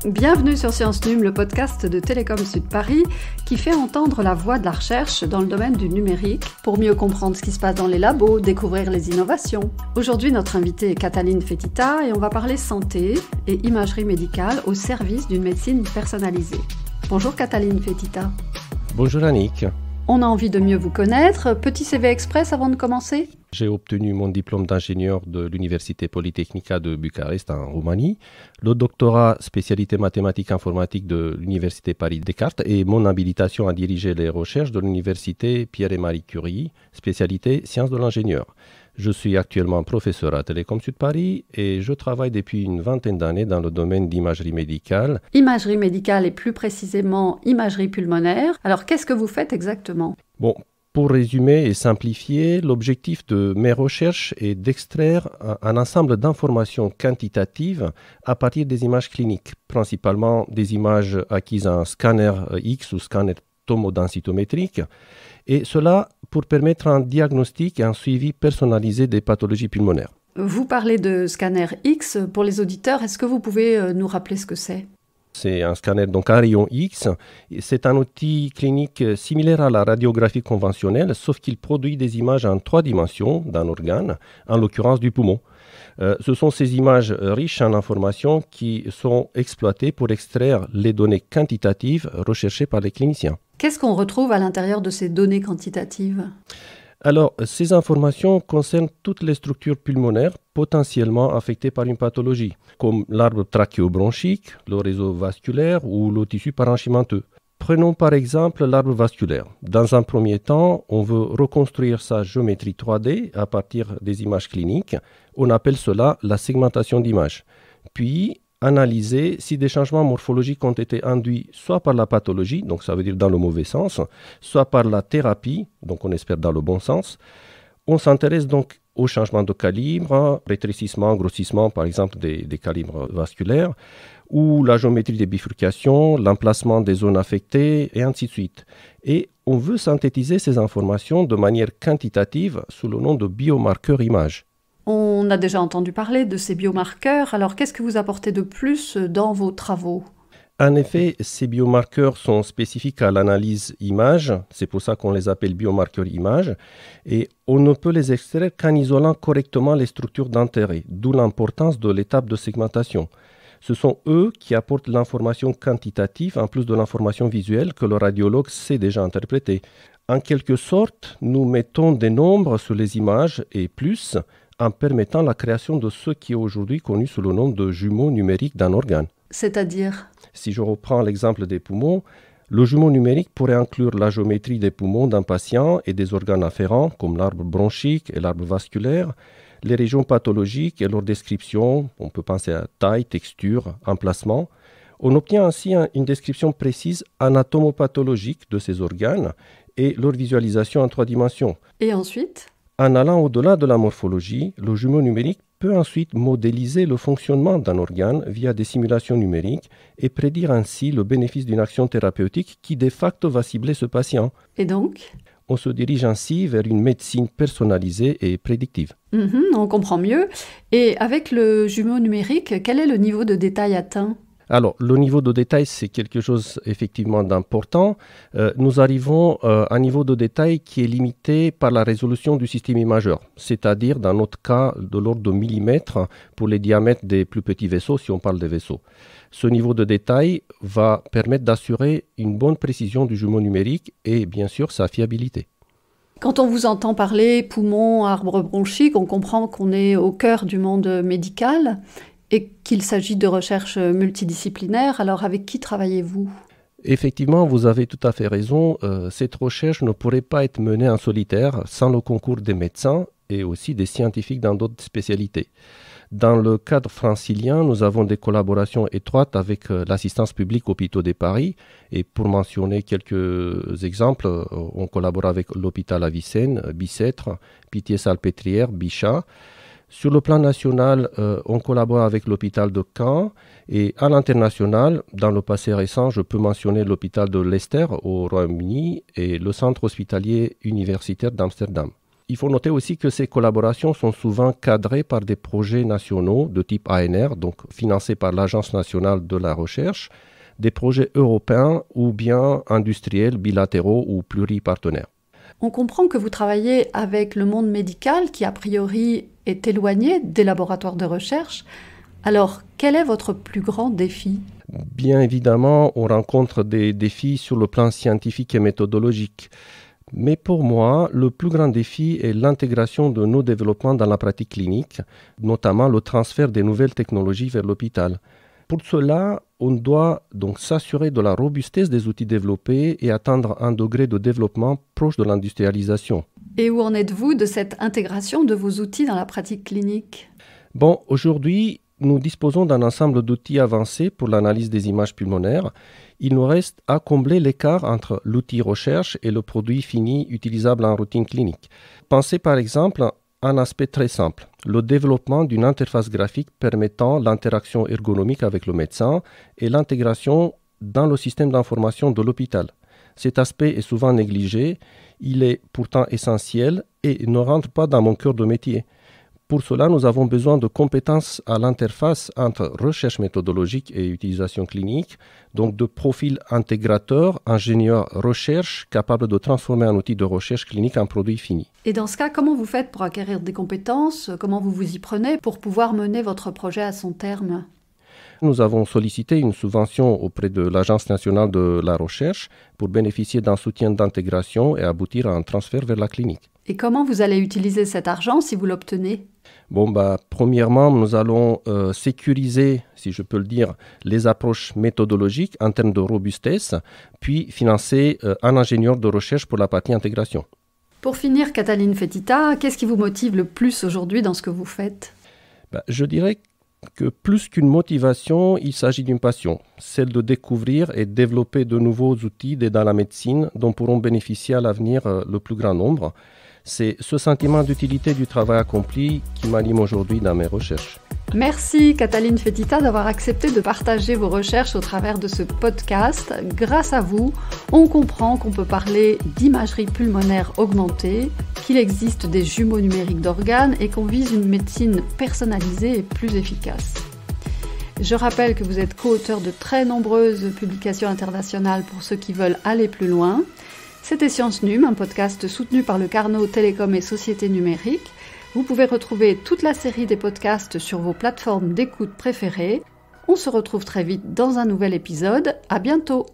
Bienvenue sur Science Num, le podcast de Télécom Sud Paris qui fait entendre la voix de la recherche dans le domaine du numérique pour mieux comprendre ce qui se passe dans les labos, découvrir les innovations. Aujourd'hui, notre invitée est Cataline Fettita et on va parler santé et imagerie médicale au service d'une médecine personnalisée. Bonjour Cataline Fettita. Bonjour Annick. On a envie de mieux vous connaître. Petit CV express avant de commencer ? J'ai obtenu mon diplôme d'ingénieur de l'Université Politehnica de Bucarest en Roumanie, le doctorat spécialité mathématiques informatique de l'Université Paris-Descartes et mon habilitation à diriger les recherches de l'Université Pierre et Marie Curie, spécialité sciences de l'ingénieur. Je suis actuellement professeur à Télécom Sud Paris et je travaille depuis une vingtaine d'années dans le domaine d'imagerie médicale. Imagerie médicale et plus précisément imagerie pulmonaire. Alors qu'est-ce que vous faites exactement ? Pour résumer et simplifier, l'objectif de mes recherches est d'extraire un ensemble d'informations quantitatives à partir des images cliniques, principalement des images acquises en scanner X ou scanner tomodensitométrique, et cela pour permettre un diagnostic et un suivi personnalisé des pathologies pulmonaires. Vous parlez de scanner X. Pour les auditeurs, est-ce que vous pouvez nous rappeler ce que c'est ? C'est un scanner donc à rayon X. C'est un outil clinique similaire à la radiographie conventionnelle, sauf qu'il produit des images en 3 dimensions d'un organe, en l'occurrence du poumon. Ce sont ces images riches en informations qui sont exploitées pour extraire les données quantitatives recherchées par les cliniciens. Qu'est-ce qu'on retrouve à l'intérieur de ces données quantitatives ? Alors, ces informations concernent toutes les structures pulmonaires potentiellement affectées par une pathologie, comme l'arbre trachéobronchique, le réseau vasculaire ou le tissu parenchymenteux. Prenons par exemple l'arbre vasculaire. Dans un premier temps, on veut reconstruire sa géométrie 3D à partir des images cliniques. On appelle cela la segmentation d'images. Puis, analyser si des changements morphologiques ont été induits soit par la pathologie, donc ça veut dire dans le mauvais sens, soit par la thérapie, donc on espère dans le bon sens. On s'intéresse donc aux changements de calibre, rétrécissement, grossissement par exemple des calibres vasculaires, ou la géométrie des bifurcations, l'emplacement des zones affectées, et ainsi de suite. Et on veut synthétiser ces informations de manière quantitative sous le nom de biomarqueurs images. On a déjà entendu parler de ces biomarqueurs, alors qu'est-ce que vous apportez de plus dans vos travaux ? En effet, ces biomarqueurs sont spécifiques à l'analyse image, c'est pour ça qu'on les appelle biomarqueurs images, et on ne peut les extraire qu'en isolant correctement les structures d'intérêt, d'où l'importance de l'étape de segmentation. Ce sont eux qui apportent l'information quantitative en plus de l'information visuelle que le radiologue sait déjà interpréter. En quelque sorte, nous mettons des nombres sur les images et plus, en permettant la création de ce qui est aujourd'hui connu sous le nom de jumeaux numériques d'un organe. C'est-à-dire ? Si je reprends l'exemple des poumons, le jumeau numérique pourrait inclure la géométrie des poumons d'un patient et des organes afférents, comme l'arbre bronchique et l'arbre vasculaire, les régions pathologiques et leur description, on peut penser à taille, texture, emplacement. On obtient ainsi une description précise anatomopathologique de ces organes et leur visualisation en 3 dimensions. Et ensuite ? En allant au-delà de la morphologie, le jumeau numérique peut ensuite modéliser le fonctionnement d'un organe via des simulations numériques et prédire ainsi le bénéfice d'une action thérapeutique qui de facto va cibler ce patient. Et donc ? On se dirige ainsi vers une médecine personnalisée et prédictive. On comprend mieux. Et avec le jumeau numérique, quel est le niveau de détail atteint ? Alors, le niveau de détail, c'est quelque chose effectivement d'important. Nous arrivons à un niveau de détail qui est limité par la résolution du système imageur, c'est-à-dire dans notre cas de l'ordre de millimètres pour les diamètres des plus petits vaisseaux, si on parle des vaisseaux. Ce niveau de détail va permettre d'assurer une bonne précision du jumeau numérique et bien sûr sa fiabilité. Quand on vous entend parler poumon, arbre bronchique, on comprend qu'on est au cœur du monde médical et qu'il s'agit de recherche multidisciplinaire. Alors avec qui travaillez-vous ? Effectivement, vous avez tout à fait raison. Cette recherche ne pourrait pas être menée en solitaire sans le concours des médecins et aussi des scientifiques dans d'autres spécialités. Dans le cadre francilien, nous avons des collaborations étroites avec l'assistance publique Hôpitaux de Paris. Et pour mentionner quelques exemples, on collabore avec l'hôpital Avicenne, Bicêtre, Pitié-Salpêtrière, Bichat. Sur le plan national, on collabore avec l'hôpital de Caen et à l'international, dans le passé récent, je peux mentionner l'hôpital de Leicester au Royaume-Uni et le centre hospitalier universitaire d'Amsterdam. Il faut noter aussi que ces collaborations sont souvent cadrées par des projets nationaux de type ANR, donc financés par l'Agence nationale de la recherche, des projets européens ou bien industriels, bilatéraux ou pluripartenaires. On comprend que vous travaillez avec le monde médical qui, a priori, est éloigné des laboratoires de recherche. Alors, quel est votre plus grand défi ? Bien évidemment, on rencontre des défis sur le plan scientifique et méthodologique. Mais pour moi, le plus grand défi est l'intégration de nos développements dans la pratique clinique, notamment le transfert des nouvelles technologies vers l'hôpital. Pour cela, on doit donc s'assurer de la robustesse des outils développés et atteindre un degré de développement proche de l'industrialisation. Et où en êtes-vous de cette intégration de vos outils dans la pratique clinique ? Bon, aujourd'hui, nous disposons d'un ensemble d'outils avancés pour l'analyse des images pulmonaires. Il nous reste à combler l'écart entre l'outil recherche et le produit fini utilisable en routine clinique. Pensez par exemple à un aspect très simple, le développement d'une interface graphique permettant l'interaction ergonomique avec le médecin et l'intégration dans le système d'information de l'hôpital. Cet aspect est souvent négligé, il est pourtant essentiel et ne rentre pas dans mon cœur de métier. Pour cela, nous avons besoin de compétences à l'interface entre recherche méthodologique et utilisation clinique, donc de profils intégrateurs, ingénieurs recherche, capables de transformer un outil de recherche clinique en produit fini. Et dans ce cas, comment vous faites pour acquérir des compétences ? Comment vous vous y prenez pour pouvoir mener votre projet à son terme ? Nous avons sollicité une subvention auprès de l'Agence nationale de la recherche pour bénéficier d'un soutien d'intégration et aboutir à un transfert vers la clinique. Et comment vous allez utiliser cet argent si vous l'obtenez ? Premièrement, nous allons sécuriser, si je peux le dire, les approches méthodologiques en termes de robustesse, puis financer un ingénieur de recherche pour la partie intégration. Pour finir, Katalin Fetita, qu'est-ce qui vous motive le plus aujourd'hui dans ce que vous faites ? Je dirais que plus qu'une motivation, il s'agit d'une passion, celle de découvrir et développer de nouveaux outils dans la médecine dont pourront bénéficier à l'avenir le plus grand nombre. C'est ce sentiment d'utilité du travail accompli qui m'anime aujourd'hui dans mes recherches. Merci Katalin Fetita d'avoir accepté de partager vos recherches au travers de ce podcast. Grâce à vous, on comprend qu'on peut parler d'imagerie pulmonaire augmentée, qu'il existe des jumeaux numériques d'organes et qu'on vise une médecine personnalisée et plus efficace. Je rappelle que vous êtes co-auteur de très nombreuses publications internationales pour ceux qui veulent aller plus loin. C'était Science Num, un podcast soutenu par le Carnot Télécom et Société Numérique. Vous pouvez retrouver toute la série des podcasts sur vos plateformes d'écoute préférées. On se retrouve très vite dans un nouvel épisode. À bientôt!